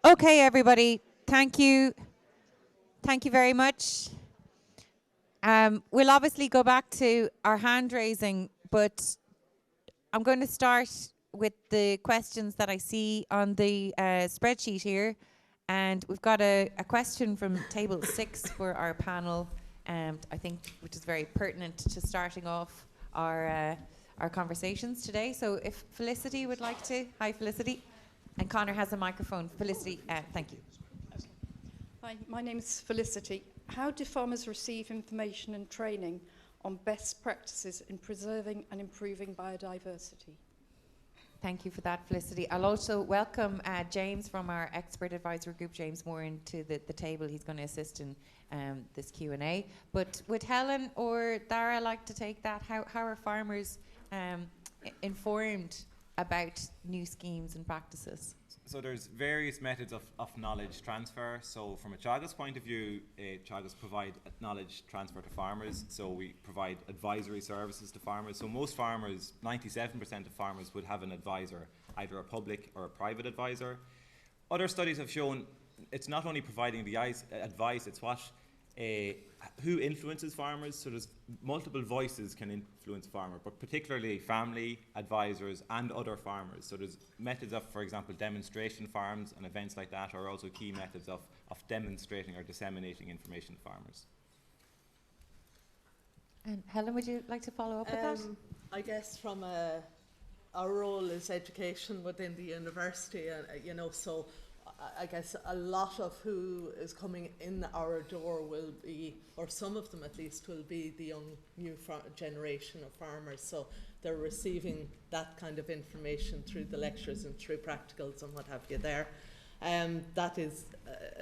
Okay, everybody. Thank you. Thank you very much. We'll obviously go back to our hand raising, but I'm going to start with the questions that I see on the spreadsheet here. And we've got a question from table 6 for our panel, I think, which is very pertinent to starting off our conversations today. So if Felicity would like to. Hi, Felicity. And Connor has a microphone. Felicity, thank you. Hi, my name is Felicity. How do farmers receive information and training on best practices in preserving and improving biodiversity? Thank you for that, Felicity. I'll also welcome James from our expert advisory group, James Moran, to the table. He's going to assist in this Q&A. But would Helen or Dara like to take that? How are farmers informed about new schemes and practices? So there's various methods of knowledge transfer. So from a Teagasc point of view, Teagasc provide knowledge transfer to farmers. So we provide advisory services to farmers. So most farmers, 97% of farmers would have an advisor, either a public or a private advisor. Other studies have shown it's not only providing the advice, it's what who influences farmers. So there's multiple voices can influence farmer, but particularly family, advisors and other farmers. So there's methods of, for example, demonstration farms and events like that are also key methods of demonstrating or disseminating information to farmers. And Helen, would you like to follow up with that? I guess from our role is education within the university, so I guess a lot of who is coming in our door will be, or some of them at least, will be the young new generation of farmers. So they're receiving that kind of information through the lectures and through practicals and what have you there. That is,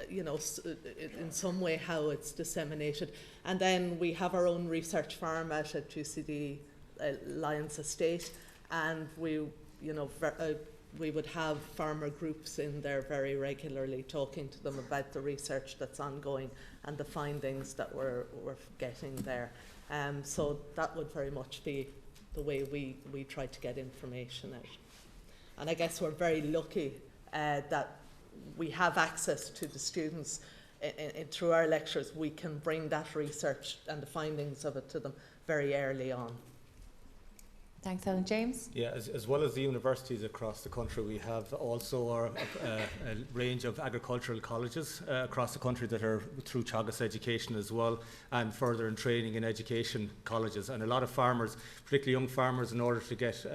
in some way how it's disseminated. And then we have our own research farm out at UCD Lyons Estate, and we would have farmer groups in there very regularly, talking to them about the research that's ongoing and the findings that we're getting there. So that would very much be the way we try to get information out. And I guess we're very lucky that we have access to the students through our lectures. We can bring that research and the findings of it to them very early on. Thanks, Helen. James? Yeah, as well as the universities across the country, we have also a range of agricultural colleges across the country that are through Teagasc Education as well, and further in training in education colleges. And a lot of farmers, particularly young farmers, in order to get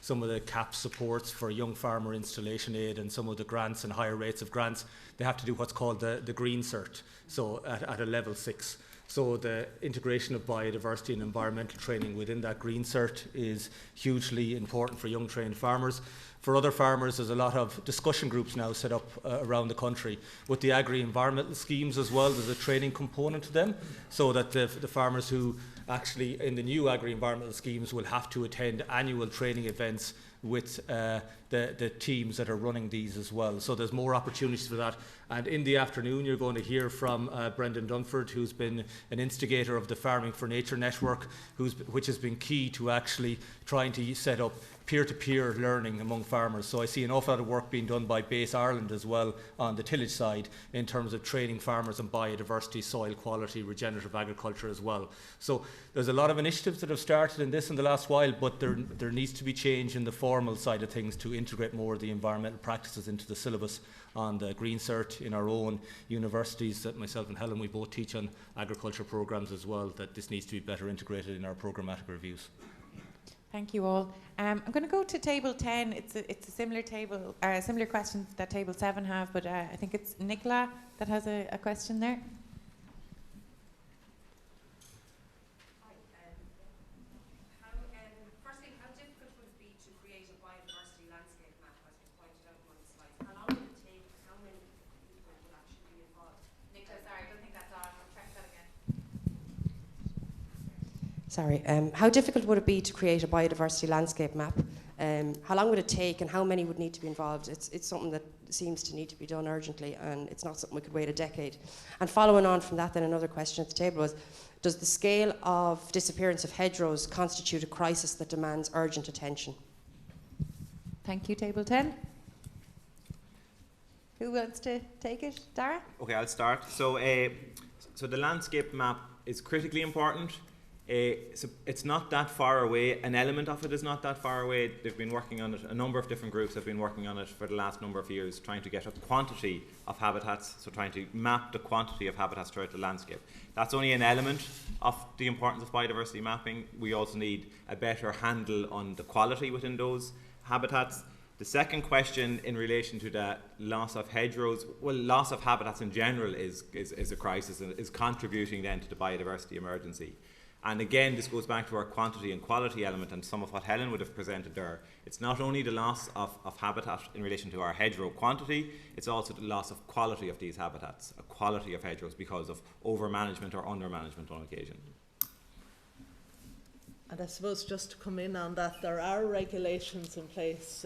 some of the CAP supports for young farmer installation aid and some of the grants and higher rates of grants, they have to do what's called the Green Cert, so at a level 6. So the integration of biodiversity and environmental training within that Green Cert is hugely important for young trained farmers. For other farmers, there's a lot of discussion groups now set up around the country. With the agri-environmental schemes as well, there's a training component to them, so that the farmers who actually in the new agri-environmental schemes will have to attend annual training events with the teams that are running these as well. So there's more opportunities for that. And in the afternoon, you're going to hear from Brendan Dunford, who's been an instigator of the Farming for Nature network, which has been key to actually trying to set up peer-to-peer learning among farmers. So I see an awful lot of work being done by Base Ireland as well on the tillage side in terms of training farmers on biodiversity, soil quality, regenerative agriculture as well. So there's a lot of initiatives that have started in this in the last while, but there needs to be change in the formal side of things to integrate more of the environmental practices into the syllabus on the Green Cert in our own universities. That myself and Helen, we both teach on agriculture programs as well, that this needs to be better integrated in our programmatic reviews. Thank you all. I'm going to go to table 10. It's a similar table, similar question that table 7 have, but I think it's Nicola that has a question there. Firstly, how difficult would it be to create a biodiversity landscape map, as was pointed out on the slides? How long would it take? How many people would actually be involved? Nicola, sorry, I don't think that's on. I'll check that again. Sorry, how difficult would it be to create a biodiversity landscape map? How long would it take and how many would need to be involved? It's something that seems to need to be done urgently, and it's not something we could wait a decade. And following on from that, then another question at the table was, does the scale of disappearance of hedgerows constitute a crisis that demands urgent attention? Thank you, table 10. Who wants to take it? Dara? Okay, I'll start. So, so the landscape map is critically important. So it's not that far away. An element of it is not that far away. They've been working on it. A number of different groups have been working on it for the last number of years, trying to get a quantity of habitats. So trying to map the quantity of habitats throughout the landscape. That's only an element of the importance of biodiversity mapping. We also need a better handle on the quality within those habitats. The second question in relation to the loss of hedgerows, well, loss of habitats in general is a crisis and is contributing then to the biodiversity emergency. And again, this goes back to our quantity and quality element and some of what Helen would have presented there. It's not only the loss of habitat in relation to our hedgerow quantity, it's also the loss of quality of these habitats, a quality of hedgerows because of over-management or under-management on occasion. And I suppose just to come in on that, there are regulations in place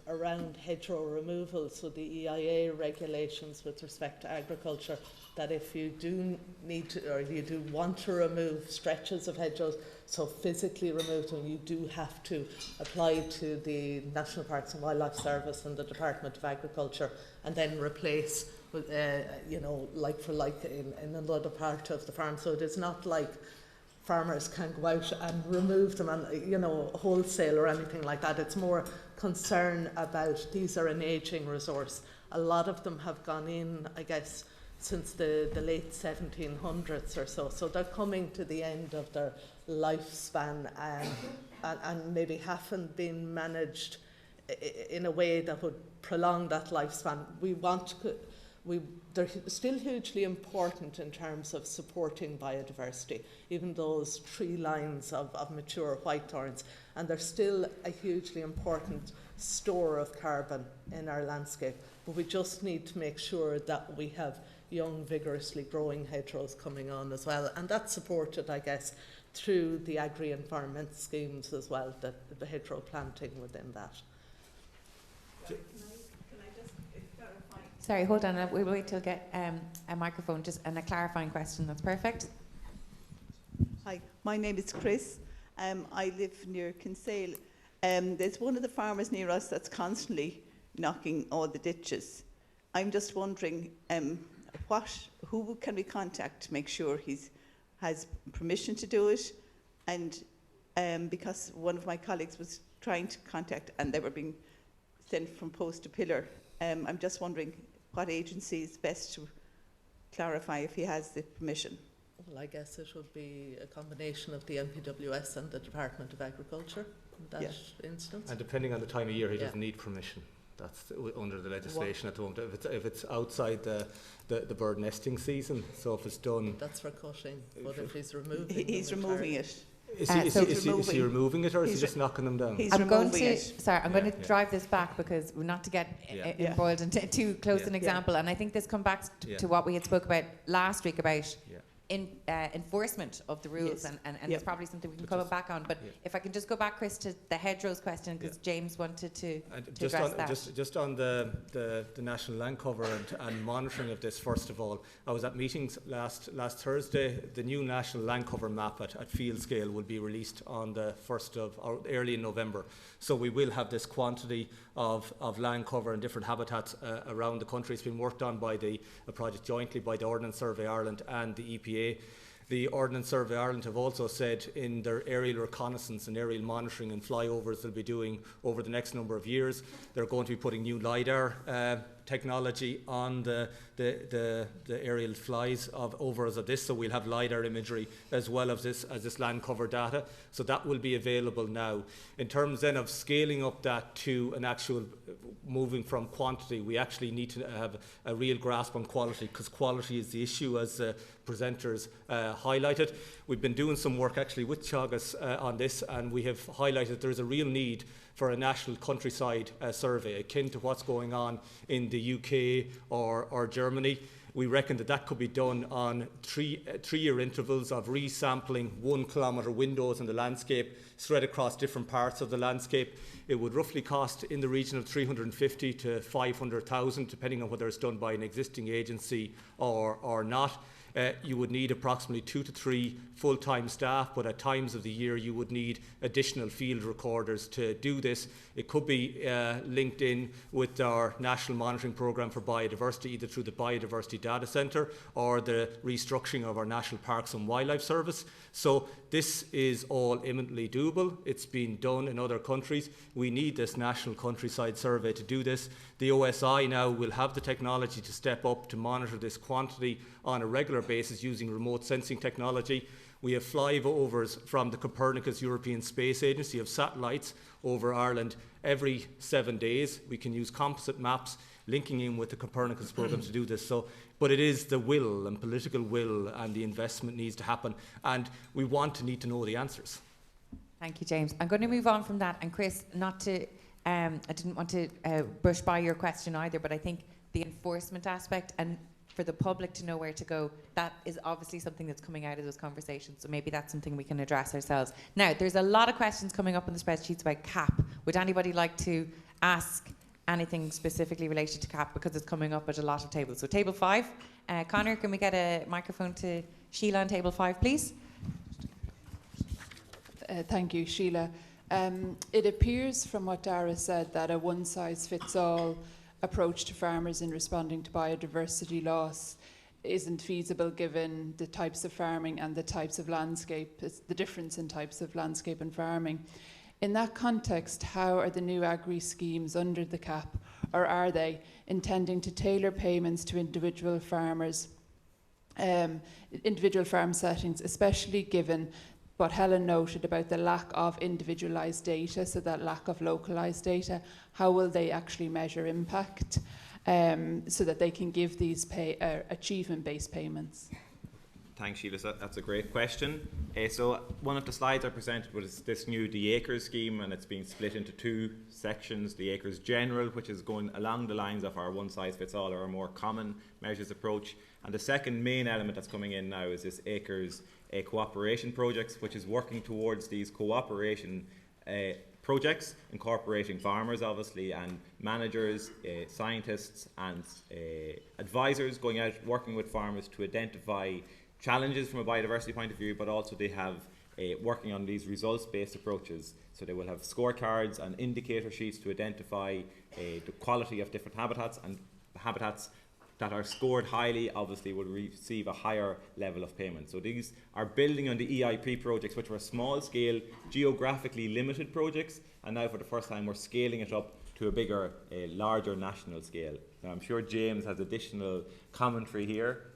around hedgerow removal, so the EIA regulations with respect to agriculture, that if you do need to, or you do want to remove stretches of hedgerows, so physically remove them, you do have to apply to the National Parks and Wildlife Service and the Department of Agriculture, and then replace with, you know, like for like in another part of the farm. So it is not like farmers can go out and remove them and, you know, wholesale or anything like that. It's more concern about these are an ageing resource. A lot of them have gone in, I guess, since the late 1700s or so. So they're coming to the end of their lifespan and maybe haven't been managed in a way that would prolong that lifespan. They're still hugely important in terms of supporting biodiversity, even those tree lines of mature whitethorns, and they're still a hugely important store of carbon in our landscape. But we just need to make sure that we have young, vigorously growing hedgerows coming on as well, and that's supported, I guess, through the agri-environment schemes as well, the hedgerow planting within that. Sorry, hold on. We'll wait till get a microphone and a clarifying question. That's perfect. Hi, my name is Chris. I live near Kinsale. There's one of the farmers near us that's constantly knocking all the ditches. I'm just wondering, who can we contact to make sure he has permission to do it? And because one of my colleagues was trying to contact and they were being sent from post to pillar, I'm just wondering what agency is best to clarify if he has the permission. Well, I guess it would be a combination of the MPWS and the Department of Agriculture in that instance. And depending on the time of year, he doesn't need permission. That's under the legislation at the moment. If it's outside the bird nesting season, so if it's done... That's for cutting, but if he's removing He's removing it. Is he removing it, or is he just knocking them down? I'm going to drive this back because we're not to get embroiled into too close an example. And I think this comes back to what we had spoke about last week about enforcement of the rules, and it's probably something we can come back on. But if I can just go back, Chris, to the hedgerows question, because James wanted to address that. Just on the national land cover and monitoring of this, first of all, I was at meetings last Thursday. The new national land cover map at field scale will be released on the 1st of, or early in November. So we will have this quantity of land cover and different habitats around the country. It's been worked on by a project jointly by the Ordnance Survey Ireland and the EPA. The Ordnance Survey Ireland have also said in their aerial reconnaissance and aerial monitoring and flyovers they'll be doing over the next number of years, they're going to be putting new LiDAR technology on the aerial flies over us of this, so we'll have LiDAR imagery as well as this land cover data. So that will be available now. In terms then of scaling up that to an actual moving from quantity, we actually need to have a real grasp on quality, because quality is the issue, as presenters highlighted. We've been doing some work actually with Teagasc on this, and we have highlighted there's a real need for a national countryside survey akin to what's going on in the UK or Germany. We reckon that could be done on three-year intervals of resampling 1 kilometre windows in the landscape spread across different parts of the landscape. It would roughly cost in the region of 350 to 500,000, depending on whether it's done by an existing agency or not. you would need approximately 2 to 3 full-time staff, but at times of the year you would need additional field recorders to do this. It could be linked in with our national monitoring programme for biodiversity, either through the Biodiversity Data Centre or the restructuring of our National Parks and Wildlife Service. So this is all imminently doable. It's been done in other countries. We need this National Countryside Survey to do this. The OSI now will have the technology to step up to monitor this quantity on a regular basis using remote sensing technology. We have flyovers from the Copernicus European Space Agency of satellites over Ireland every 7 days. We can use composite maps linking in with the Copernicus programme to do this. So, but it is the will and political will, and the investment needs to happen, and we need to know the answers. Thank you, James. I'm going to move on from that, and Chris, not to, I didn't want to brush by your question either, but I think the enforcement aspect and for the public to know where to go, that is obviously something that's coming out of those conversations. So maybe that's something we can address ourselves. Now, there's a lot of questions coming up in the spreadsheets about CAP. Would anybody like to ask anything specifically related to CAP, because it's coming up at a lot of tables? So table 5, Conor, can we get a microphone to Sheila on table 5, please? Thank you, Sheila. It appears from what Dara said that a one-size-fits-all approach to farmers in responding to biodiversity loss isn't feasible given the types of farming and the types of landscape, the difference in types of landscape and farming. In that context, how are the new agri schemes under the CAP, or are they, intending to tailor payments to individual farmers, individual farm settings, especially given what Helen noted about the lack of individualised data, so that lack of localised data? How will they actually measure impact so that they can give these achievement-based payments? Thanks, Sheila. So that's a great question. So one of the slides I presented was this new The Acres scheme, and it's been split into 2 sections. The Acres General, which is going along the lines of our one-size-fits-all or a more common measures approach. And the second main element that's coming in now is this Acres cooperation projects, which is working towards these cooperation projects, incorporating farmers, obviously, and managers, scientists, and advisors going out working with farmers to identify challenges from a biodiversity point of view, but also they have working on these results-based approaches. So they will have scorecards and indicator sheets to identify the quality of different habitats, and habitats that are scored highly obviously will receive a higher level of payment. So these are building on the EIP projects, which were small scale, geographically limited projects, and now for the first time we're scaling it up to a bigger, larger national scale. Now I'm sure James has additional commentary here.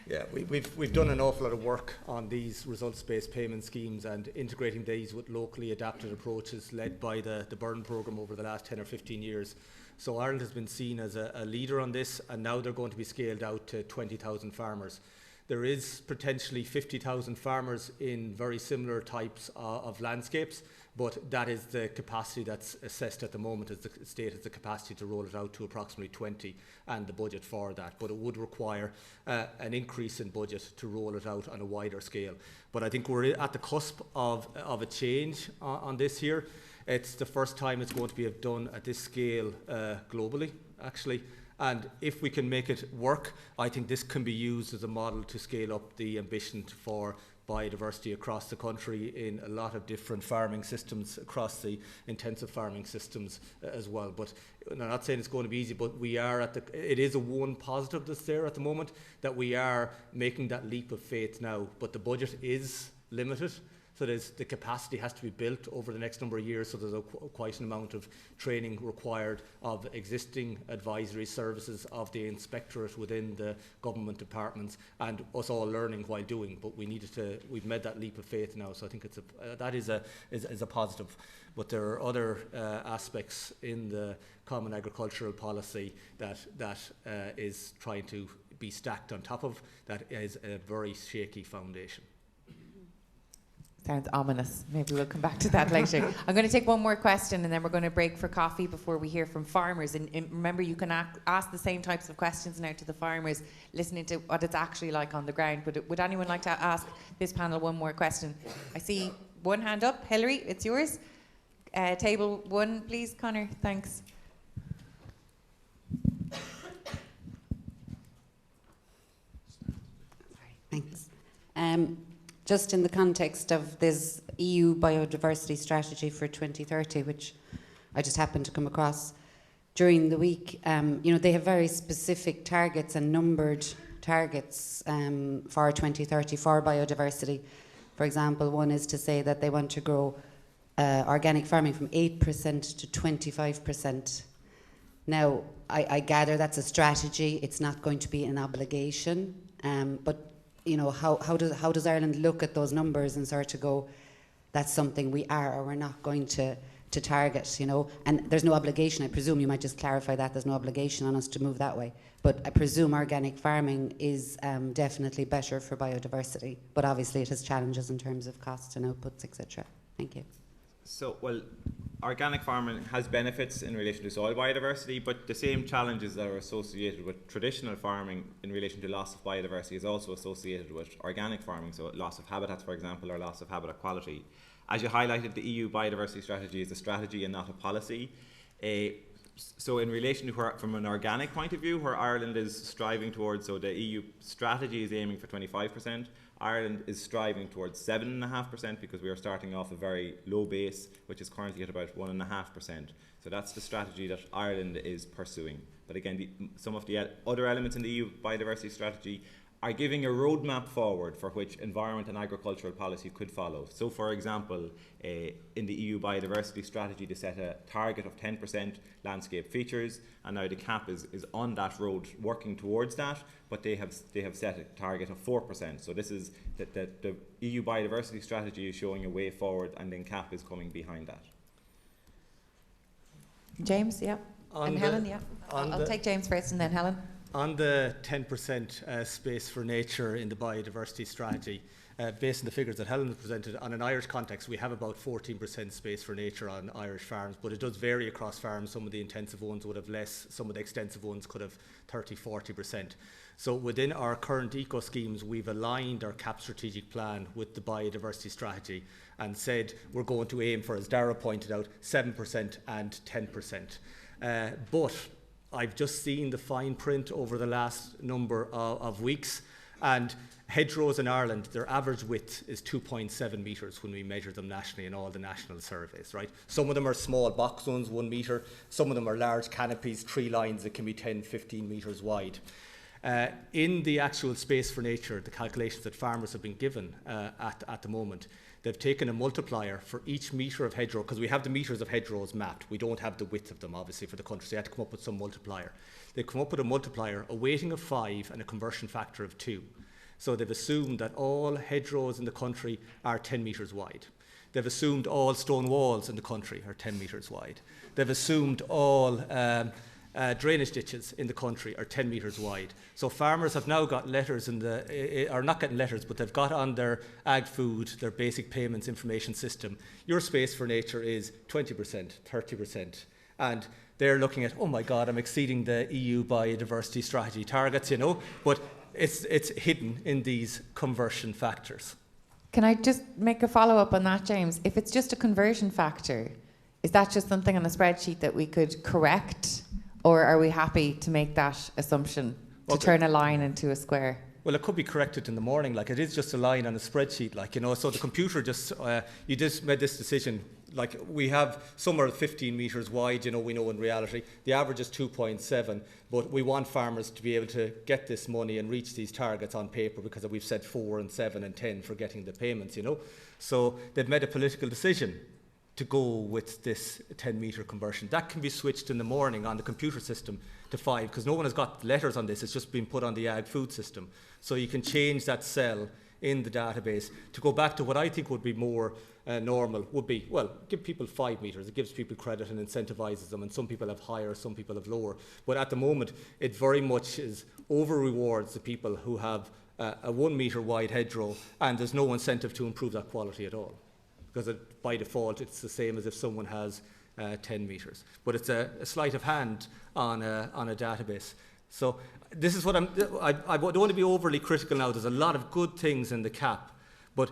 Yeah, we've done an awful lot of work on these results-based payment schemes and integrating these with locally adapted approaches led by the Byrne programme over the last 10 or 15 years. So Ireland has been seen as a leader on this, and now they're going to be scaled out to 20,000 farmers. There is potentially 50,000 farmers in very similar types of landscapes, but that is the capacity that's assessed at the moment as the state has the capacity to roll it out to approximately 20 and the budget for that. But it would require an increase in budget to roll it out on a wider scale. But I think we're at the cusp of a change on this here. It's the first time it's going to be done at this scale globally, actually. And if we can make it work, I think this can be used as a model to scale up the ambition for biodiversity across the country in a lot of different farming systems, across the intensive farming systems as well. But I'm not saying it's going to be easy, but we are it is a one positive that's there at the moment, that we are making that leap of faith now. But the budget is limited. So the capacity has to be built over the next number of years, so there's quite an amount of training required of existing advisory services, of the inspectorate within the government departments, and us all learning while doing. But we've made that leap of faith now, so I think that is a positive. But there are other aspects in the Common Agricultural Policy that is trying to be stacked on top of, that is a very shaky foundation. Sounds ominous. Maybe we'll come back to that later. I'm going to take one more question and then we're going to break for coffee before we hear from farmers. And remember, you can ask the same types of questions now to the farmers, listening to what it's actually like on the ground. But would anyone like to ask this panel one more question? I see one hand up. Hilary, it's yours. Table 1, please, Conor. Thanks. Thanks. Just in the context of this EU biodiversity strategy for 2030, which I just happened to come across during the week, they have very specific targets and numbered targets for 2030 for biodiversity. For example, one is to say that they want to grow organic farming from 8% to 25%. Now, I gather that's a strategy. It's not going to be an obligation. But how does Ireland look at those numbers and sort of go, that's something we are or we're not going to target, And there's no obligation. I presume you might just clarify that. There's no obligation on us to move that way. But I presume organic farming is definitely better for biodiversity. But obviously it has challenges in terms of costs and outputs, etc. Thank you. So, well, organic farming has benefits in relation to soil biodiversity, but the same challenges that are associated with traditional farming in relation to loss of biodiversity is also associated with organic farming, so loss of habitats, for example, or loss of habitat quality. As you highlighted, the EU biodiversity strategy is a strategy and not a policy. So in relation to from an organic point of view, where Ireland is striving towards, so the EU strategy is aiming for 25%, Ireland is striving towards 7.5% because we are starting off a very low base, which is currently at about 1.5%. So that's the strategy that Ireland is pursuing. But again, some of the other elements in the EU biodiversity strategy are giving a roadmap forward for which environment and agricultural policy could follow. So, for example, in the EU biodiversity strategy, they set a target of 10% landscape features, and now the CAP is on that road working towards that, but they have set a target of 4%. So this is the EU biodiversity strategy is showing a way forward, and then CAP is coming behind that. James, yeah. And Helen, yeah. I'll take James first and then Helen. On the 10% space for nature in the biodiversity strategy, based on the figures that Helen has presented, on an Irish context, we have about 14% space for nature on Irish farms, but it does vary across farms. Some of the intensive ones would have less, some of the extensive ones could have 30-40%. So within our current eco schemes, we've aligned our CAP strategic plan with the biodiversity strategy and said we're going to aim for, as Darragh pointed out, 7% and 10%. But I've just seen the fine print over the last number of weeks, and hedgerows in Ireland, their average width is 2.7 metres when we measure them nationally in all the national surveys, right? Some of them are small box ones, 1 metre. Some of them are large canopies, tree lines that can be 10, 15 metres wide. In the actual space for nature, the calculations that farmers have been given at the moment, they've taken a multiplier for each metre of hedgerow, because we have the metres of hedgerows mapped. We don't have the width of them, obviously, for the country, so they had to come up with some multiplier. They've come up with a multiplier, a weighting of 5 and a conversion factor of 2. So they've assumed that all hedgerows in the country are 10 metres wide. They've assumed all stone walls in the country are 10 metres wide. They've assumed all drainage ditches in the country are 10 metres wide. So farmers have now got letters are not getting letters, but they've got on their ag food, their basic payments information system, your space for nature is 20%, 30%. And they're looking at, oh my God, I'm exceeding the EU biodiversity strategy targets, but it's hidden in these conversion factors. Can I just make a follow-up on that, James? If it's just a conversion factor, is that just something on a spreadsheet that we could correct? Or are we happy to make that assumption, to turn a line into a square? Well, it could be corrected in the morning, it is just a line on a spreadsheet, so the computer you just made this decision, we have some are 15 metres wide, we know in reality, the average is 2.7, but we want farmers to be able to get this money and reach these targets on paper because we've said 4 and 7 and 10 for getting the payments, So they've made a political decision to go with this 10-metre conversion. That can be switched in the morning on the computer system to 5, because no one has got letters on this, it's just been put on the ag food system. So you can change that cell in the database to go back to what I think would be more normal, would be, give people 5 metres, it gives people credit and incentivises them, and some people have higher, some people have lower. But at the moment, it very much is over-rewards the people who have a 1 metre wide hedgerow, and there's no incentive to improve that quality at all. Because by default, it's the same as if someone has 10 metres. But it's a sleight of hand on a database. So this is what I don't want to be overly critical now. There's a lot of good things in the CAP. But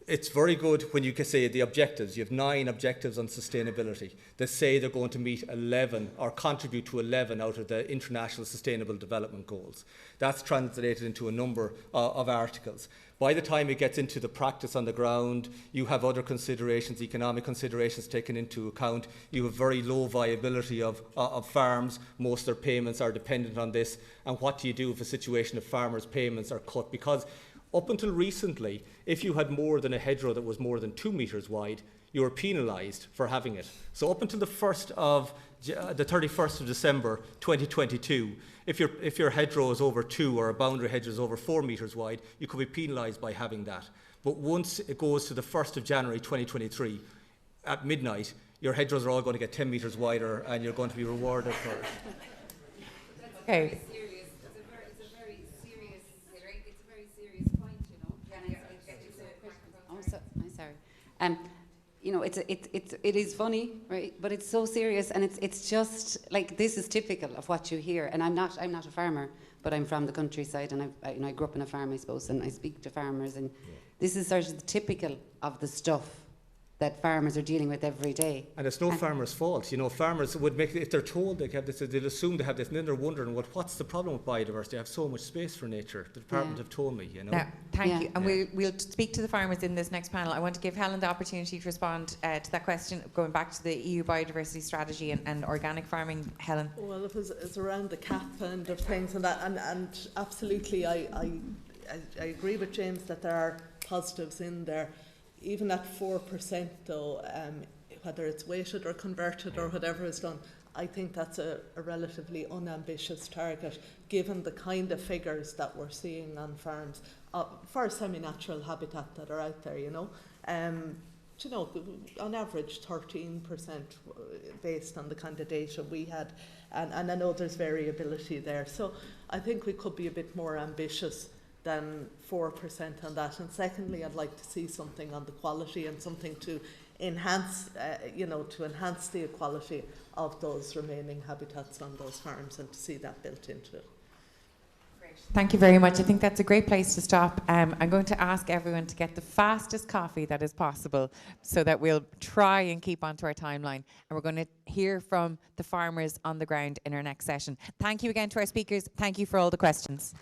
It's very good when you can say the objectives. You have 9 objectives on sustainability that say they're going to meet 11 or contribute to 11 out of the International Sustainable Development Goals. That's translated into a number of articles. By the time it gets into the practice on the ground, you have other considerations, economic considerations taken into account. You have very low viability of farms. Most of their payments are dependent on this. And what do you do if a situation of farmers' payments are cut? Because up until recently, if you had more than a hedgerow that was more than 2 metres wide, you were penalised for having it. So up until the 31st of December 2022, if your hedgerow is over 2 or a boundary hedge is over 4 metres wide, you could be penalised by having that. But once it goes to the 1st of January 2023, at midnight, your hedgerows are all going to get 10 metres wider and you're going to be rewarded for it. Okay. You know, it is funny, right? But it's so serious, and it's just like, this is typical of what you hear. And I'm not a farmer, but I'm from the countryside, and I grew up in a farm, I suppose, and I speak to farmers, and this is sort of the typical of the stuff that farmers are dealing with every day. And it's no farmer's fault. You know, farmers would make, if they're told they have this, they'll assume they have this, and then they're wondering, well, what's the problem with biodiversity? I have so much space for nature. The department have told me, you know. Now, thank you. And we'll speak to the farmers in this next panel. I want to give Helen the opportunity to respond to that question, going back to the EU biodiversity strategy and organic farming. Helen. Well, it's around the cap and of things and that, and absolutely, I agree with James that there are positives in there. Even at 4% though, whether it's weighted or converted or whatever is done, I think that's a relatively unambitious target, given the kind of figures that we're seeing on farms for semi-natural habitat that are out there, you know. You know, on average 13% based on the kind of data we had, and I know there's variability there. So I think we could be a bit more ambitious than 4% on that. And secondly, I'd like to see something on the quality and something to enhance, you know, to enhance the equality of those remaining habitats on those farms, and to see that built into it. Great. Thank you very much. I think that's a great place to stop. I'm going to ask everyone to get the fastest coffee that is possible, so that we'll try and keep onto our timeline. And we're going to hear from the farmers on the ground in our next session. Thank you again to our speakers. Thank you for all the questions.